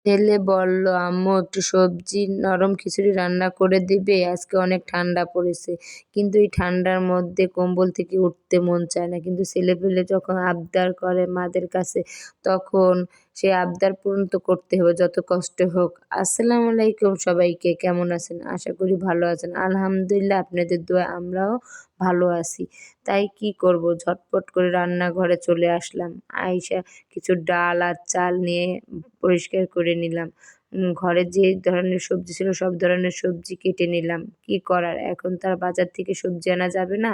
ছেলে বলল, আম্মু একটু সবজি নরম খিচুড়ি রান্না করে দিবে, আজকে অনেক ঠান্ডা পড়েছে। কিন্তু এই ঠান্ডার মধ্যে কম্বল থেকে উঠতে মন চায় না। কিন্তু ছেলেপেলে যখন আবদার করে মাদের কাছে, তখন সে আবদার পূরণ তো করতে হবে যত কষ্ট হোক। আসসালামু আলাইকুম সবাইকে, কেমন আছেন? আশা করি ভালো আছেন। আলহামদুলিল্লাহ, আপনাদের দোয়ায় আমরাও ভালো আছি। তাই কি করব, ঝটপট করে রান্নাঘরে চলে আসলাম। আইসা কিছু ডাল আর চাল নিয়ে পরিষ্কার করে নিলাম। ঘরে যে ধরনের সবজি ছিল সব ধরনের সবজি কেটে নিলাম। কি করার, এখন তো আর বাজার থেকে সবজি আনা যাবে না।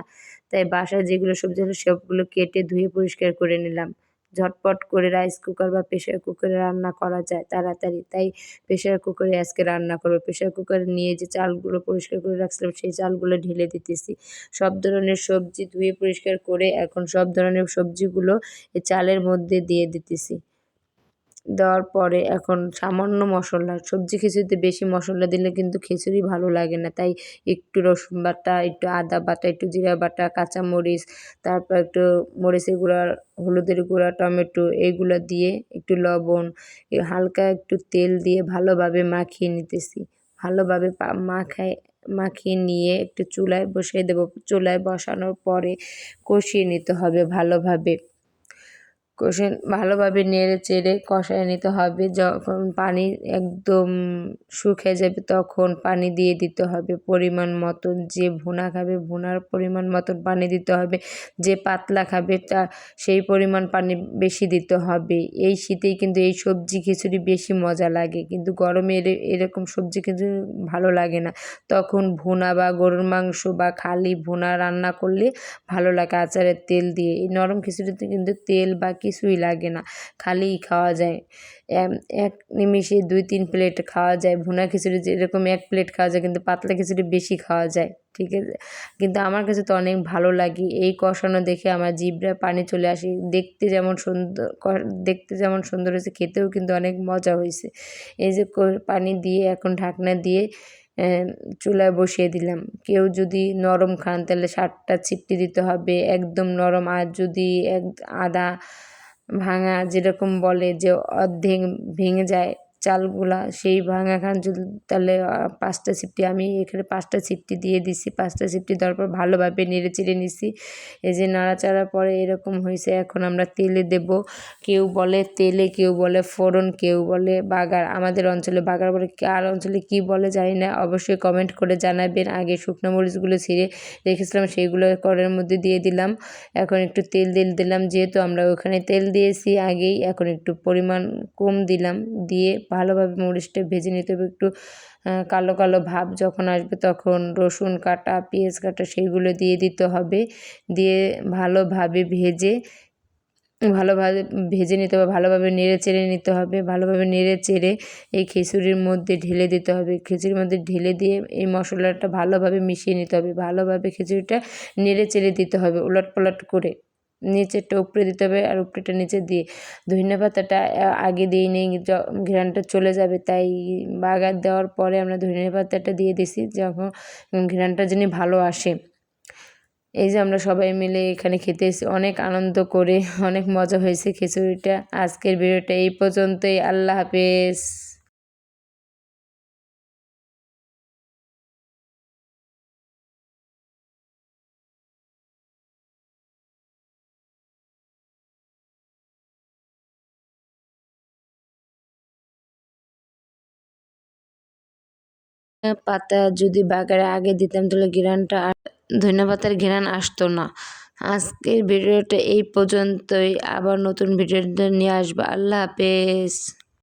তাই বাসায় যেগুলো সবজি ছিল সবগুলো কেটে ধুয়ে পরিষ্কার করে নিলাম। ঝটপট করে রাইস কুকার বা প্রেশার কুকারে রান্না করা যায় তাড়াতাড়ি। তাই প্রেশার কুকারে আজকে রান্না করব। প্রেশার কুকারে নিয়ে যে চালগুলো পরিষ্কার করে রাখছিলাম সেই চালগুলো ঢেলে দিতেছি। সব ধরনের সবজি ধুয়ে পরিষ্কার করে এখন সব ধরনের সবজিগুলো এই চালের মধ্যে দিয়ে দিতেছি। দেওয়ার পরে এখন সামান্য মশলা, সবজি খিচুড়িতে বেশি মশলা দিলে কিন্তু খিচুড়ি ভালো লাগে না। তাই একটু রসুন বাটা, একটু আদা বাটা, একটু জিরা বাটা, কাঁচামরিচ, তারপর একটু মরিচের গুঁড়া, হলুদের গুঁড়া, টমেটো এগুলো দিয়ে একটু লবণ, হালকা একটু তেল দিয়ে ভালোভাবে মাখিয়ে নিতেছি। ভালোভাবে মাখিয়ে নিয়ে একটু চুলায় বসিয়ে দেবো। চুলায় বসানোর পরে কষিয়ে নিতে হবে ভালোভাবে। ভালোভাবে নেড়ে চেড়ে কষায় নিতে হবে। যখন পানি একদম শুকিয়ে যাবে তখন পানি দিয়ে দিতে হবে পরিমাণ মতন। যে ভুনা খাবে ভুনার পরিমাণ মতন পানি দিতে হবে, যে পাতলা খাবে সেই পরিমাণ পানি বেশি দিতে হবে। এই শীতেই কিন্তু এই সবজি খিচুড়ি বেশি মজা লাগে, কিন্তু গরমে এরকম সবজি খিচুড়ি ভালো লাগে না। তখন ভুনা বা গরুর মাংস বা খালি ভুনা রান্না করলে ভালো লাগে আচারের তেল দিয়ে। এই নরম খিচুড়িতে কিন্তু তেল বা কিছুই লাগে না, খালিই খাওয়া যায়। এক নিমিষে ২-৩ প্লেট খাওয়া যায়। ভুনা খিচুড়ি যেরকম ১ প্লেট খাওয়া যায়, কিন্তু পাতলা খিচুড়ি বেশি খাওয়া যায়। ঠিক আছে? কিন্তু আমার কাছে তো অনেক ভালো লাগে। এই কষানো দেখে আমার জিহ্বায় পানি চলে আসে। দেখতে যেমন সুন্দর হয়েছে, খেতেও কিন্তু অনেক মজা হয়েছে। এই যে পানি দিয়ে এখন ঢাকনা দিয়ে চুলায় বসিয়ে দিলাম। কেউ যদি নরম খান তাহলে ৭টা সিটি দিতে হবে একদম নরম। আর যদি আধা ভাঙা, যেরকম বলে যে অর্ধেক ভেঙে যায় চালগুলা, সেই ভাঙা খান যদি তাহলে ৫টা সিটি। আমি এখানে ৫টা সিটি দিয়ে দিছি। ৫টা সিটি দেওয়ার পর ভালোভাবে নেড়ে চেড়ে নিছি। এই যে নাড়াচাড়ার পরে এরকম হয়েছে। এখন আমরা তেলে দেব। কেউ বলে তেলে, কেউ বলে ফোড়ন, কেউ বলে বাগার। আমাদের অঞ্চলে বাগার বলে, আর অঞ্চলে কী বলে জানি না, অবশ্যই কমেন্ট করে জানাবেন। আগে শুকনো মরিচগুলো ছিঁড়ে রেখেছিলাম সেইগুলো কড়াইয়ের মধ্যে দিয়ে দিলাম। এখন একটু তেল দিলাম, যেহেতু আমরা ওখানে তেল দিয়েছি আগেই। এখন একটু পরিমাণ কম দিলাম, দিয়ে ভালোভাবে মরিচটা ভেজে নিতে হবে। একটু কালো কালো ভাব যখন আসবে তখন রসুন কাটা, পেঁয়াজ কাটা সেইগুলো দিয়ে দিতে হবে। দিয়ে ভালোভাবে ভেজে নিতে হবে, ভালোভাবে নেড়ে চেড়ে নিতে হবে। ভালোভাবে নেড়ে চেড়ে এই খিচুড়ির মধ্যে ঢেলে দিতে হবে। খিচুড়ির মধ্যে ঢেলে দিয়ে এই মশলাটা ভালোভাবে মিশিয়ে নিতে হবে। ভালোভাবে খিচুড়িটা নেড়ে চেড়ে দিতে হবে উলটপালট করে। নিচেরটা উপরে দিতে হবে আর উপরেরটা নিচে দিয়ে। ধনেপাতাটা আগে দিই নেই, ঘ্রাণটা চলে যাবে, তাই বাগার দেওয়ার পরে আমরা ধনেপাতাটা দিয়ে দিছি যখন ঘ্রাণটা যেন ভালো আসে। এই যে আমরা সবাই মিলে এখানে খেতে এসেছি অনেক আনন্দ করে, অনেক মজা হয়েছে খিচুড়িটা। আজকের ভিডিওটা এই পর্যন্তই। আল্লাহ হাফেজ। পাতা যদি বাগারে আগে দিতাম তাহলে ধনেপাতার ঘ্রাণ আসতো না। আজকের ভিডিওটা এই পর্যন্তই। আবার নতুন ভিডিও নিয়ে আসবো। আল্লাহ হাফেজ।